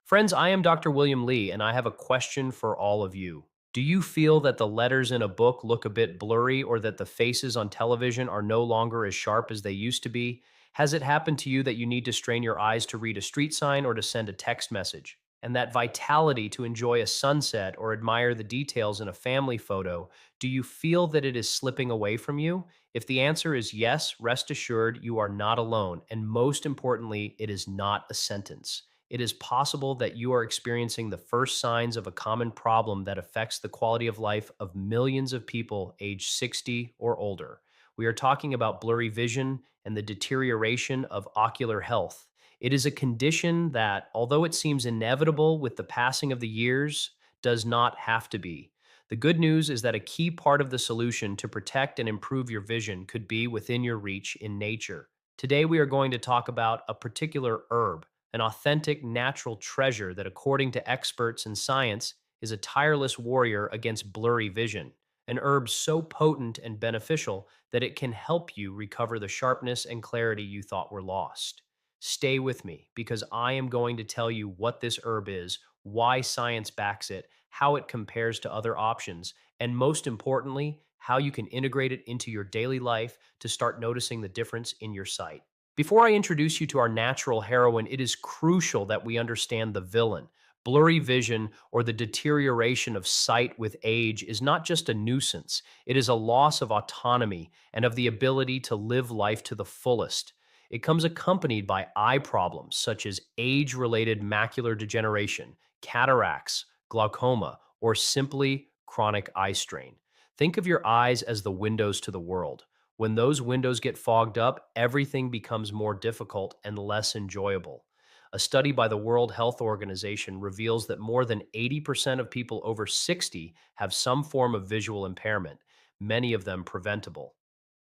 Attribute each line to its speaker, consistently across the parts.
Speaker 1: Friends, I am Dr. William Lee, and I have a question for all of you. Do you feel that the letters in a book look a bit blurry or that the faces on television are no longer as sharp as they used to be? Has it happened to you that you need to strain your eyes to read a street sign or to send a text message? And that vitality to enjoy a sunset or admire the details in a family photo, do you feel that it is slipping away from you? If the answer is yes, rest assured you are not alone. And most importantly, it is not a sentence. It is possible that you are experiencing the first signs of a common problem that affects the quality of life of millions of people age 60 or older. We are talking about blurry vision and the deterioration of ocular health. It is a condition that, although it seems inevitable with the passing of the years, does not have to be. The good news is that a key part of the solution to protect and improve your vision could be within your reach in nature. Today, we are going to talk about a particular herb, an authentic natural treasure that, according to experts in science, is a tireless warrior against blurry vision. An herb so potent and beneficial that it can help you recover the sharpness and clarity you thought were lost. Stay with me because I am going to tell you what this herb is, why science backs it, how it compares to other options, and most importantly, how you can integrate it into your daily life to start noticing the difference in your sight. Before I introduce you to our natural heroine, it is crucial that we understand the villain. Blurry vision or the deterioration of sight with age is not just a nuisance, it is a loss of autonomy and of the ability to live life to the fullest. It comes accompanied by eye problems such as age related macular degeneration, cataracts, glaucoma, or simply chronic eye strain. Think of your eyes as the windows to the world. When those windows get fogged up, everything becomes more difficult and less enjoyable. A study by the World Health Organization reveals that more than 80% of people over 60 have some form of visual impairment, many of them preventable.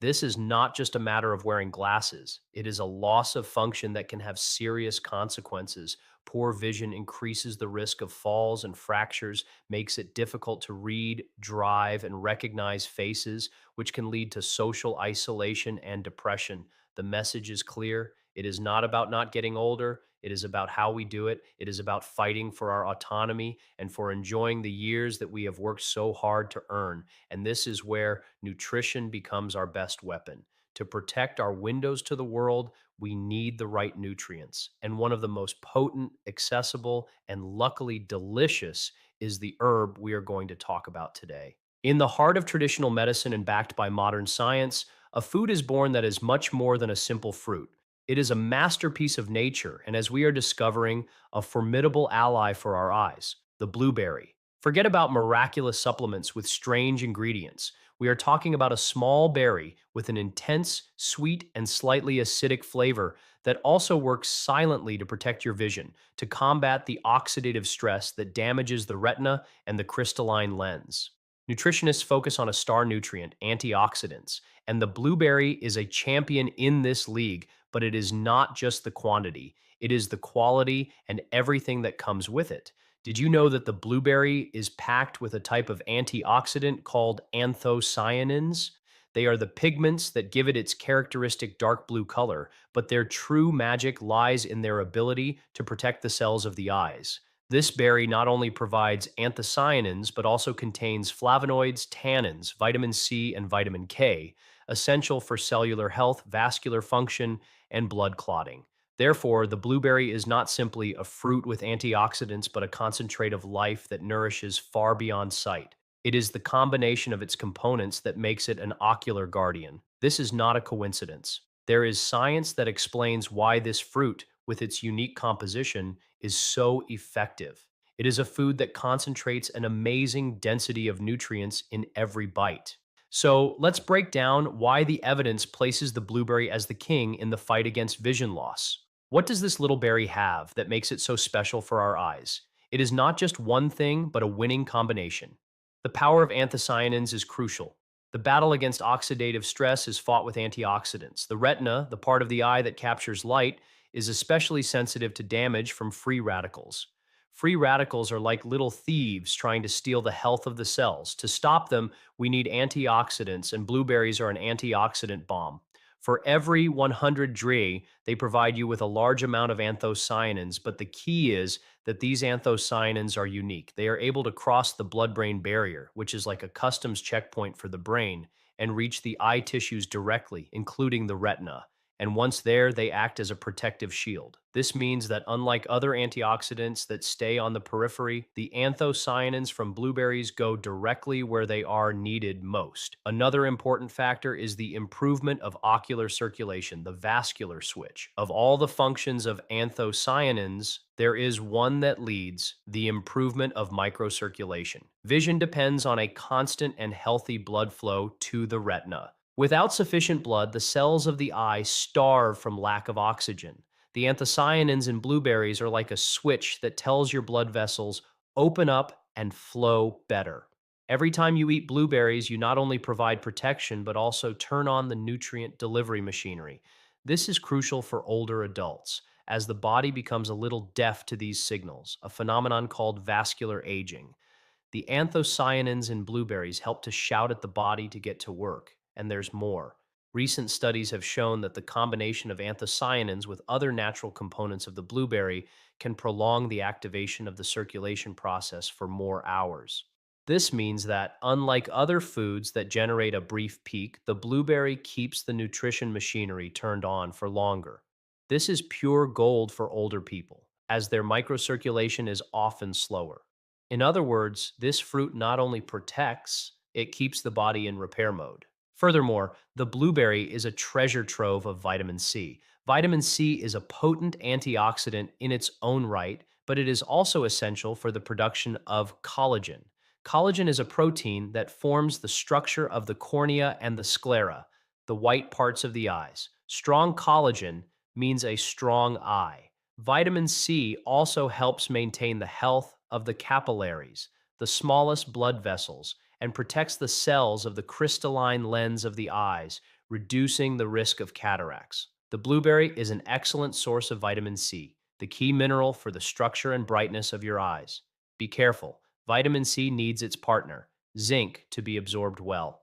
Speaker 1: This is not just a matter of wearing glasses. It is a loss of function that can have serious consequences. Poor vision increases the risk of falls and fractures, makes it difficult to read, drive, and recognize faces, which can lead to social isolation and depression. The message is clear. It is not about not getting older. It is about how we do it. It is about fighting for our autonomy and for enjoying the years that we have worked so hard to earn. And this is where nutrition becomes our best weapon. To protect our windows to the world, we need the right nutrients. And one of the most potent, accessible, and luckily delicious is the herb we are going to talk about today. In the heart of traditional medicine and backed by modern science, a food is born that is much more than a simple fruit. It is a masterpiece of nature, and as we are discovering, a formidable ally for our eyes, the blueberry. Forget about miraculous supplements with strange ingredients. We are talking about a small berry with an intense, sweet, and slightly acidic flavor that also works silently to protect your vision, to combat the oxidative stress that damages the retina and the crystalline lens. Nutritionists focus on a star nutrient, antioxidants, and the blueberry is a champion in this league, but it is not just the quantity, it is the quality and everything that comes with it. Did you know that the blueberry is packed with a type of antioxidant called anthocyanins? They are the pigments that give it its characteristic dark blue color, but their true magic lies in their ability to protect the cells of the eyes. This berry not only provides anthocyanins, but also contains flavonoids, tannins, vitamin C, and vitamin K, essential for cellular health, vascular function, and blood clotting. Therefore, the blueberry is not simply a fruit with antioxidants, but a concentrate of life that nourishes far beyond sight. It is the combination of its components that makes it an ocular guardian. This is not a coincidence. There is science that explains why this fruit, with its unique composition, is so effective. It is a food that concentrates an amazing density of nutrients in every bite. So let's break down why the evidence places the blueberry as the king in the fight against vision loss. What does this little berry have that makes it so special for our eyes? It is not just one thing, but a winning combination. The power of anthocyanins is crucial. The battle against oxidative stress is fought with antioxidants. The retina, the part of the eye that captures light, is especially sensitive to damage from free radicals. Free radicals are like little thieves trying to steal the health of the cells. To stop them, we need antioxidants, and blueberries are an antioxidant bomb. For every 100 Dre, they provide you with a large amount of anthocyanins, but the key is that these anthocyanins are unique. They are able to cross the blood-brain barrier, which is like a customs checkpoint for the brain, and reach the eye tissues directly, including the retina. And once there, they act as a protective shield. This means that unlike other antioxidants that stay on the periphery, the anthocyanins from blueberries go directly where they are needed most. Another important factor is the improvement of ocular circulation, the vascular switch. Of all the functions of anthocyanins, there is one that leads the improvement of microcirculation. Vision depends on a constant and healthy blood flow to the retina. Without sufficient blood, the cells of the eye starve from lack of oxygen. The anthocyanins in blueberries are like a switch that tells your blood vessels open up and flow better. Every time you eat blueberries, you not only provide protection, but also turn on the nutrient delivery machinery. This is crucial for older adults, as the body becomes a little deaf to these signals, a phenomenon called vascular aging. The anthocyanins in blueberries help to shout at the body to get to work, and there's more. Recent studies have shown that the combination of anthocyanins with other natural components of the blueberry can prolong the activation of the circulation process for more hours. This means that, unlike other foods that generate a brief peak, the blueberry keeps the nutrition machinery turned on for longer. This is pure gold for older people, as their microcirculation is often slower. In other words, this fruit not only protects, it keeps the body in repair mode. Furthermore, the blueberry is a treasure trove of vitamin C. Vitamin C is a potent antioxidant in its own right, but it is also essential for the production of collagen. Collagen is a protein that forms the structure of the cornea and the sclera, the white parts of the eyes. Strong collagen means a strong eye. Vitamin C also helps maintain the health of the capillaries, the smallest blood vessels, and protects the cells of the crystalline lens of the eyes, reducing the risk of cataracts. The blueberry is an excellent source of vitamin C, the key mineral for the structure and brightness of your eyes. Be careful, vitamin C needs its partner, zinc, to be absorbed well.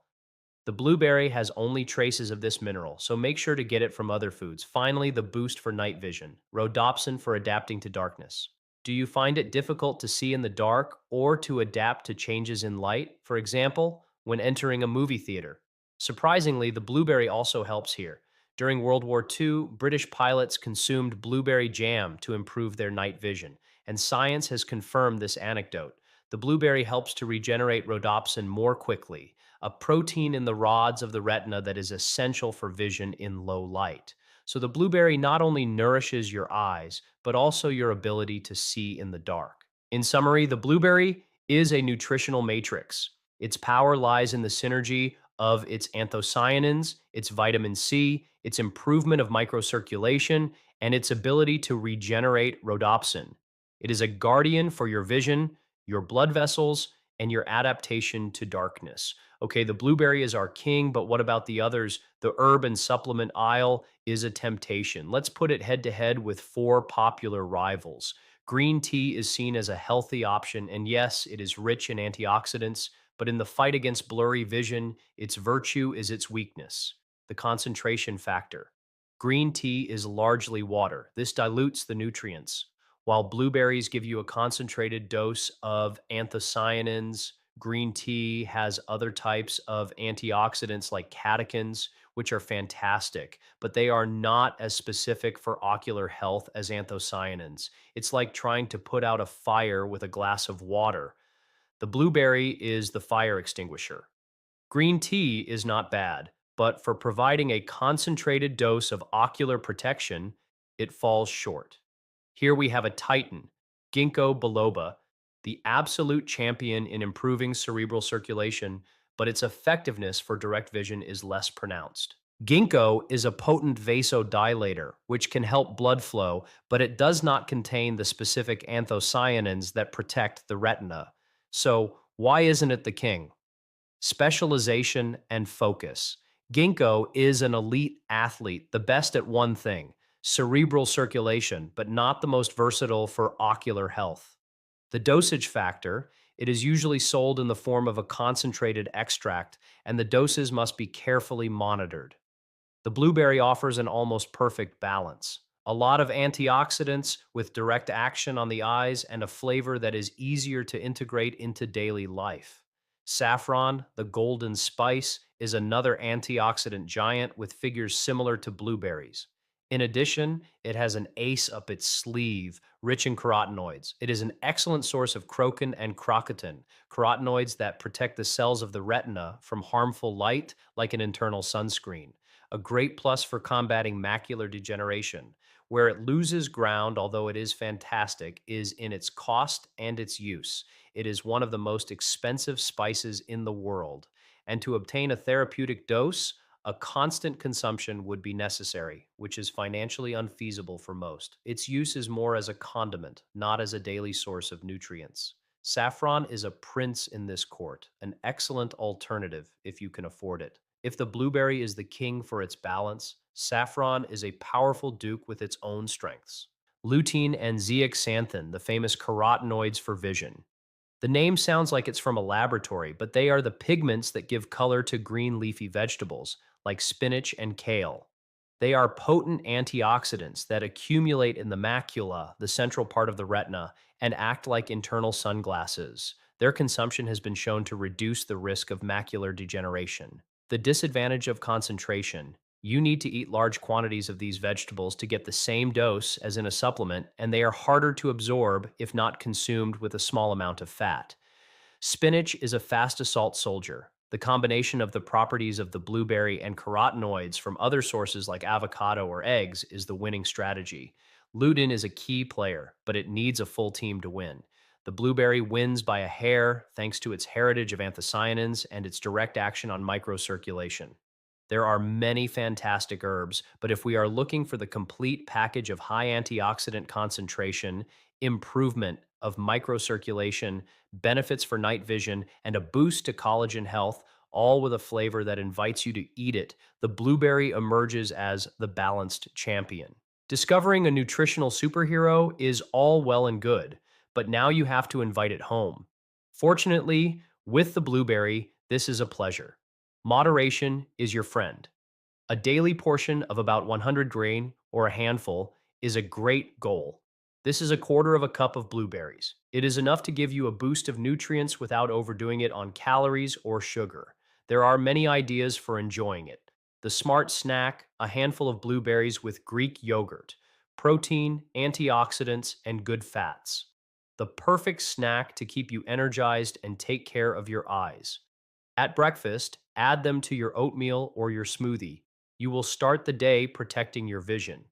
Speaker 1: The blueberry has only traces of this mineral, so make sure to get it from other foods. Finally, the boost for night vision, rhodopsin for adapting to darkness. Do you find it difficult to see in the dark or to adapt to changes in light? For example, when entering a movie theater. Surprisingly, the blueberry also helps here. During World War II, British pilots consumed blueberry jam to improve their night vision, and science has confirmed this anecdote. The blueberry helps to regenerate rhodopsin more quickly, a protein in the rods of the retina that is essential for vision in low light. So the blueberry not only nourishes your eyes, but also your ability to see in the dark. In summary, the blueberry is a nutritional matrix. Its power lies in the synergy of its anthocyanins, its vitamin C, its improvement of microcirculation, and its ability to regenerate rhodopsin. It is a guardian for your vision, your blood vessels, and your adaptation to darkness. Okay, the blueberry is our king, but what about the others? The herb and supplement aisle is a temptation. Let's put it head to head with four popular rivals. Green tea is seen as a healthy option, and yes, it is rich in antioxidants, but in the fight against blurry vision, its virtue is its weakness, the concentration factor. Green tea is largely water. This dilutes the nutrients, while blueberries give you a concentrated dose of anthocyanins. Green tea has other types of antioxidants like catechins, which are fantastic, but they are not as specific for ocular health as anthocyanins. It's like trying to put out a fire with a glass of water. The blueberry is the fire extinguisher. Green tea is not bad, but for providing a concentrated dose of ocular protection, it falls short. Here we have a titan, ginkgo biloba, the absolute champion in improving cerebral circulation, but its effectiveness for direct vision is less pronounced. Ginkgo is a potent vasodilator, which can help blood flow, but it does not contain the specific anthocyanins that protect the retina. So, why isn't it the king? Specialization and focus. Ginkgo is an elite athlete, the best at one thing, cerebral circulation, but not the most versatile for ocular health. The dosage factor, it is usually sold in the form of a concentrated extract, and the doses must be carefully monitored. The blueberry offers an almost perfect balance. A lot of antioxidants with direct action on the eyes and a flavor that is easier to integrate into daily life. Saffron, the golden spice, is another antioxidant giant with figures similar to blueberries. In addition, it has an ace up its sleeve, rich in carotenoids. It is an excellent source of crocin and crocatin, carotenoids that protect the cells of the retina from harmful light like an internal sunscreen. A great plus for combating macular degeneration. Where it loses ground, although it is fantastic, is in its cost and its use. It is one of the most expensive spices in the world. And to obtain a therapeutic dose, a constant consumption would be necessary, which is financially unfeasible for most. Its use is more as a condiment, not as a daily source of nutrients. Saffron is a prince in this court, an excellent alternative if you can afford it. If the blueberry is the king for its balance, saffron is a powerful duke with its own strengths. Lutein and zeaxanthin, the famous carotenoids for vision. The name sounds like it's from a laboratory, but they are the pigments that give color to green leafy vegetables, like spinach and kale. They are potent antioxidants that accumulate in the macula, the central part of the retina, and act like internal sunglasses. Their consumption has been shown to reduce the risk of macular degeneration. The disadvantage of concentration. You need to eat large quantities of these vegetables to get the same dose as in a supplement, and they are harder to absorb if not consumed with a small amount of fat. Spinach is a fast assault soldier. The combination of the properties of the blueberry and carotenoids from other sources like avocado or eggs is the winning strategy. Lutein is a key player, but it needs a full team to win. The blueberry wins by a hair thanks to its heritage of anthocyanins and its direct action on microcirculation. There are many fantastic herbs, but if we are looking for the complete package of high antioxidant concentration, improvement of microcirculation, benefits for night vision, and a boost to collagen health, all with a flavor that invites you to eat it, the blueberry emerges as the balanced champion. Discovering a nutritional superhero is all well and good, but now you have to invite it home. Fortunately, with the blueberry, this is a pleasure. Moderation is your friend. A daily portion of about 100 grain or a handful is a great goal. This is a quarter of a cup of blueberries. It is enough to give you a boost of nutrients without overdoing it on calories or sugar. There are many ideas for enjoying it. The smart snack, a handful of blueberries with Greek yogurt, protein, antioxidants, and good fats. The perfect snack to keep you energized and take care of your eyes. At breakfast, add them to your oatmeal or your smoothie. You will start the day protecting your vision.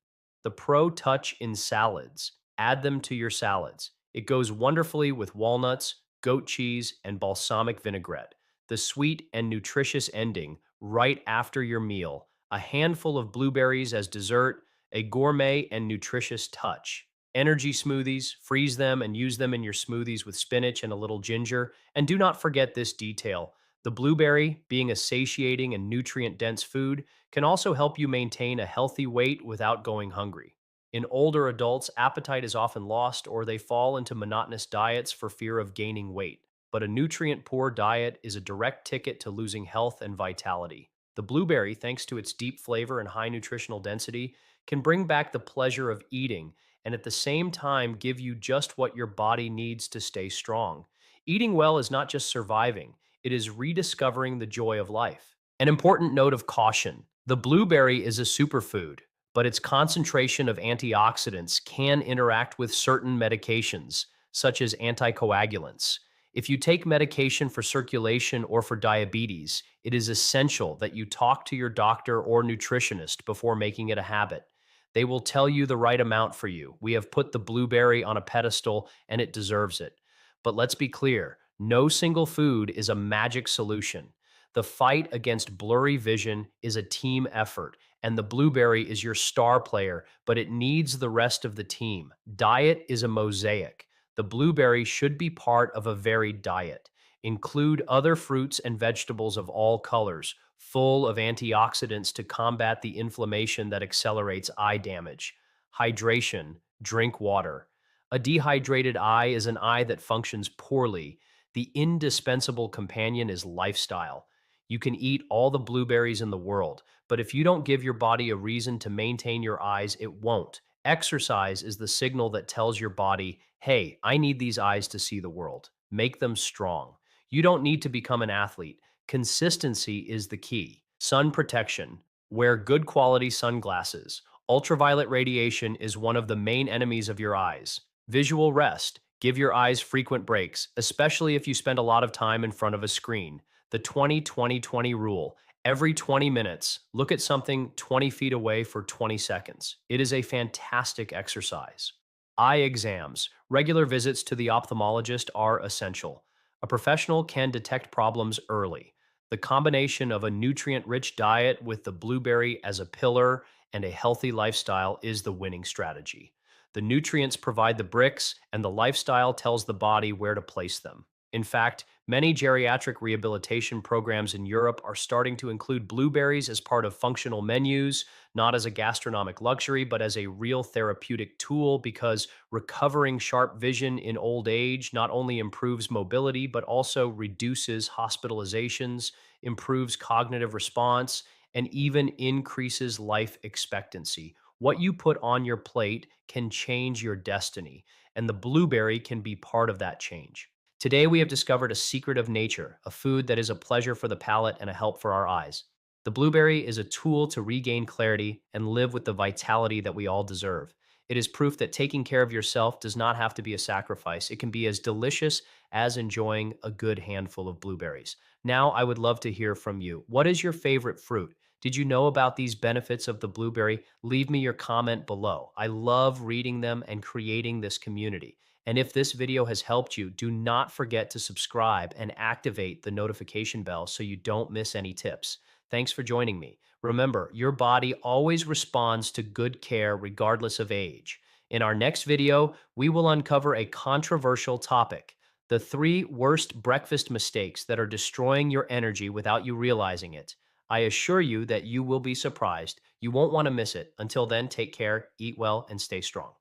Speaker 1: The Pro Touch in salads. Add them to your salads. It goes wonderfully with walnuts, goat cheese, and balsamic vinaigrette. The sweet and nutritious ending right after your meal. A handful of blueberries as dessert, a gourmet and nutritious touch. Energy smoothies, freeze them and use them in your smoothies with spinach and a little ginger. And do not forget this detail. The blueberry, being a satiating and nutrient dense food, can also help you maintain a healthy weight without going hungry. In older adults, appetite is often lost or they fall into monotonous diets for fear of gaining weight. But a nutrient poor diet is a direct ticket to losing health and vitality. The blueberry, thanks to its deep flavor and high nutritional density, can bring back the pleasure of eating and at the same time give you just what your body needs to stay strong. Eating well is not just surviving, it is rediscovering the joy of life. An important note of caution: the blueberry is a superfood, but its concentration of antioxidants can interact with certain medications, such as anticoagulants. If you take medication for circulation or for diabetes, it is essential that you talk to your doctor or nutritionist before making it a habit. They will tell you the right amount for you. We have put the blueberry on a pedestal and it deserves it. But let's be clear, no single food is a magic solution. The fight against blurry vision is a team effort, and the blueberry is your star player, but it needs the rest of the team. Diet is a mosaic. The blueberry should be part of a varied diet. Include other fruits and vegetables of all colors, full of antioxidants to combat the inflammation that accelerates eye damage. Hydration, drink water. A dehydrated eye is an eye that functions poorly. The indispensable companion is lifestyle. You can eat all the blueberries in the world, but if you don't give your body a reason to maintain your eyes, it won't. Exercise is the signal that tells your body, hey, I need these eyes to see the world. Make them strong. You don't need to become an athlete. Consistency is the key. Sun protection. Wear good quality sunglasses. Ultraviolet radiation is one of the main enemies of your eyes. Visual rest. Give your eyes frequent breaks, especially if you spend a lot of time in front of a screen. The 20-20-20 rule. Every 20 minutes, look at something 20 feet away for 20 seconds. It is a fantastic exercise. Eye exams. Regular visits to the ophthalmologist are essential. A professional can detect problems early. The combination of a nutrient rich diet with the blueberry as a pillar and a healthy lifestyle is the winning strategy. The nutrients provide the bricks, and the lifestyle tells the body where to place them. In fact, many geriatric rehabilitation programs in Europe are starting to include blueberries as part of functional menus, not as a gastronomic luxury, but as a real therapeutic tool because recovering sharp vision in old age not only improves mobility, but also reduces hospitalizations, improves cognitive response, and even increases life expectancy. What you put on your plate can change your destiny, and the blueberry can be part of that change. Today, we have discovered a secret of nature, a food that is a pleasure for the palate and a help for our eyes. The blueberry is a tool to regain clarity and live with the vitality that we all deserve. It is proof that taking care of yourself does not have to be a sacrifice. It can be as delicious as enjoying a good handful of blueberries. Now, I would love to hear from you. What is your favorite fruit? Did you know about these benefits of the blueberry? Leave me your comment below. I love reading them and creating this community. And if this video has helped you, do not forget to subscribe and activate the notification bell so you don't miss any tips. Thanks for joining me. Remember, your body always responds to good care regardless of age. In our next video, we will uncover a controversial topic: the 3 worst breakfast mistakes that are destroying your energy without you realizing it. I assure you that you will be surprised. You won't want to miss it. Until then, take care, eat well, and stay strong.